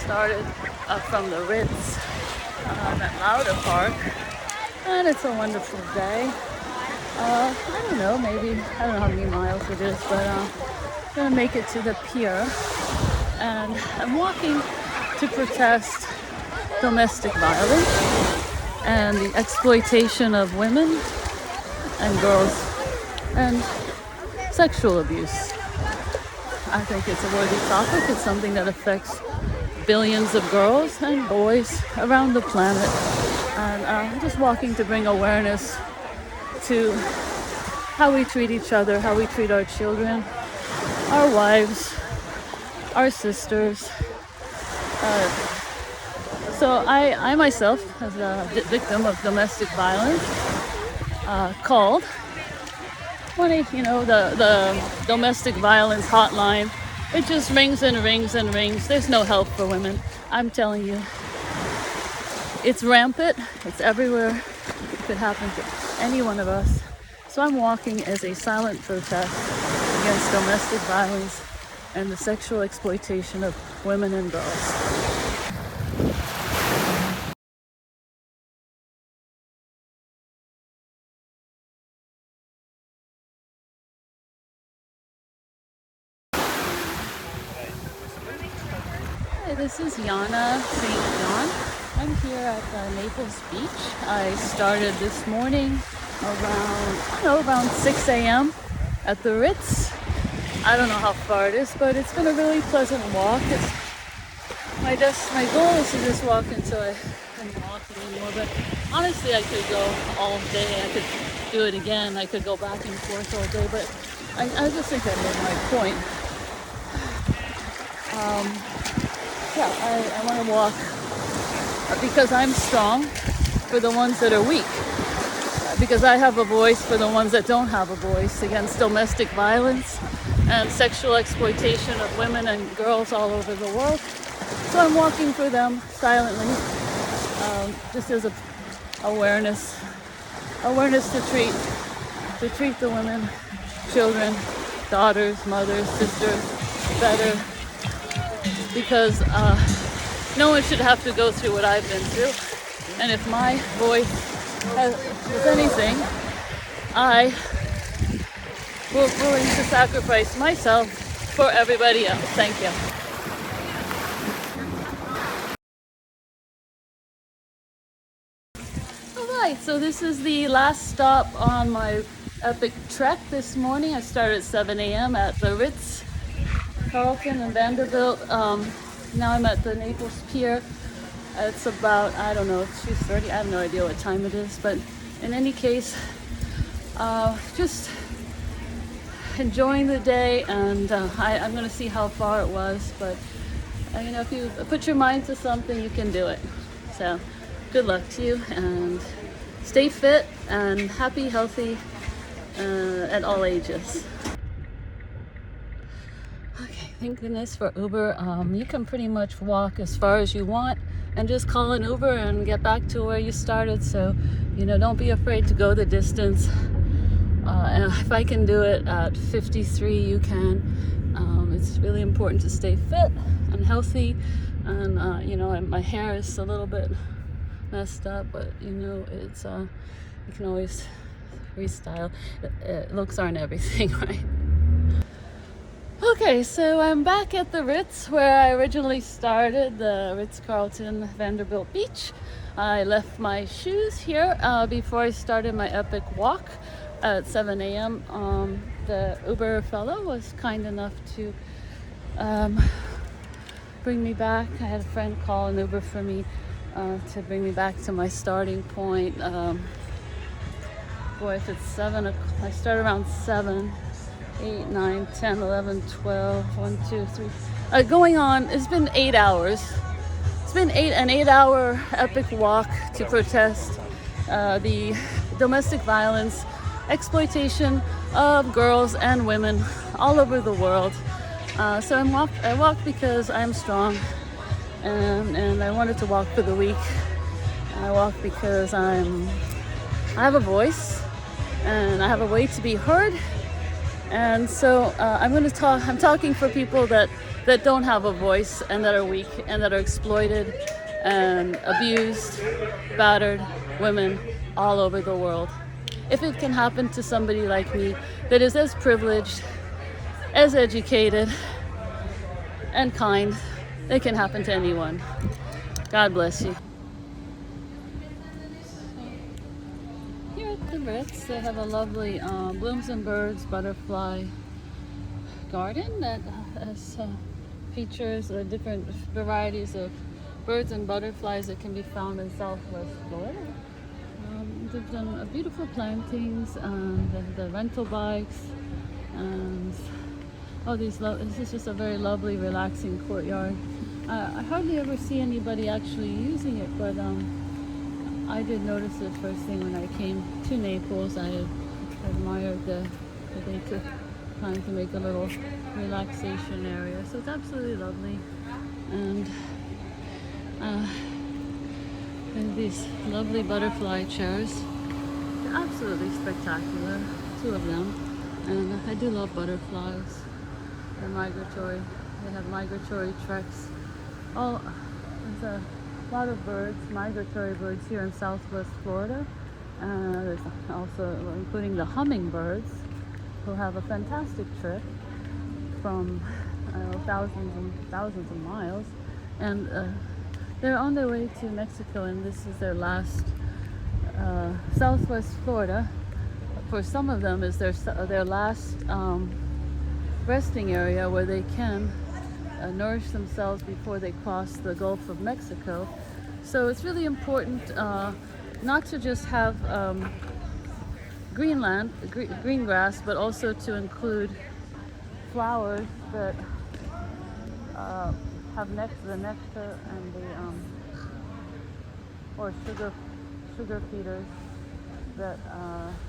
started from the Ritz at Lauder Park, and it's a wonderful day. I don't know, maybe, I don't know how many miles it is, but I'm gonna make it to the pier, and I'm walking to protest domestic violence and the exploitation of women and girls and sexual abuse. I think it's a worthy topic. It's something that affects billions of girls and boys around the planet. And I'm just walking to bring awareness to how we treat each other, how we treat our children, our wives, our sisters. So I myself, as a victim of domestic violence, called the domestic violence hotline. It just rings and rings and rings. There's no help for women. I'm telling you, it's rampant. It's everywhere. It could happen to any one of us. So I'm walking as a silent protest against domestic violence and the sexual exploitation of women and girls. Hi, this is Yana St. John. I'm here at Naples Beach. I started this morning around 6 a.m. at the Ritz. I don't know how far it is, but it's been a really pleasant walk. My goal is to just walk until I can walk anymore, but honestly I could go all day. I could do it again. I could go back and forth all day, but I just think I made my point. I want to walk because I'm strong for the ones that are weak, because I have a voice for the ones that don't have a voice against domestic violence and sexual exploitation of women and girls all over the world. So I'm walking for them silently, just as awareness to treat the women, children, daughters, mothers, sisters better, because no one should have to go through what I've been through. And if my voice is anything, I will willing to sacrifice myself for everybody else. Thank you. Alright, so this is the last stop on my epic trek this morning. I started at 7 a.m. at the Ritz Carlton and Vanderbilt. Now I'm at the Naples Pier. It's about, I don't know, 2:30. I have no idea what time it is, but in any case, just enjoying the day, and I'm going to see how far it was, but if you put your mind to something, you can do it. So good luck to you, and stay fit and happy, healthy at all ages. Thank goodness for Uber. You can pretty much walk as far as you want and just call an Uber and get back to where you started. So, don't be afraid to go the distance. And if I can do it at 53, you can. It's really important to stay fit and healthy. And, my hair is a little bit messed up, but, it's, you can always restyle. Looks aren't everything, right? Okay, so I'm back at the Ritz where I originally started, the Ritz-Carlton Vanderbilt Beach. I left my shoes here before I started my epic walk at 7 a.m. The Uber fellow was kind enough to bring me back. I had a friend call an Uber for me to bring me back to my starting point. If it's 7 o'clock, I start around 7. 8, 9, 10, 11, 12, 1, 2, 3. Going on, it's been 8 hours. It's been an 8-hour epic walk to protest the domestic violence, exploitation of girls and women all over the world. So I walk because I'm strong, and I wanted to walk for the week. I walk because I have a voice, and I have a way to be heard. And so I'm talking for people that that don't have a voice and that are weak and that are exploited and abused, battered women all over the world. If it can happen to somebody like me that is as privileged, as educated, and kind, it can happen to anyone. God bless you. Here at the Ritz, they have a lovely blooms and birds butterfly garden that has features different varieties of birds and butterflies that can be found in Southwest Florida. They've done beautiful plantings, the rental bikes, and this is just a very lovely, relaxing courtyard. I hardly ever see anybody actually using it, but I did notice it first thing when I came to Naples. I admired that they took time to make a little relaxation area. So it's absolutely lovely. And these lovely butterfly chairs. They're absolutely spectacular, 2 of them. And I do love butterflies. They're migratory. They have migratory treks. There's a lot of birds, migratory birds here in Southwest Florida. There's also, including the hummingbirds, who have a fantastic trip from thousands and thousands of miles. And they're on their way to Mexico, and this is their last Southwest Florida. For some of them, is their last resting area where they can nourish themselves before they cross the Gulf of Mexico. So it's really important not to just have green grass, but also to include flowers that have the nectar and or sugar feeders that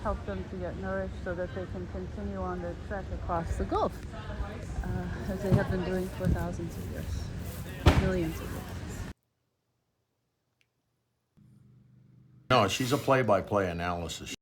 help them to get nourished so that they can continue on their trek across the Gulf, as they have been doing for thousands of years, millions of years. No, she's a play-by-play analysis.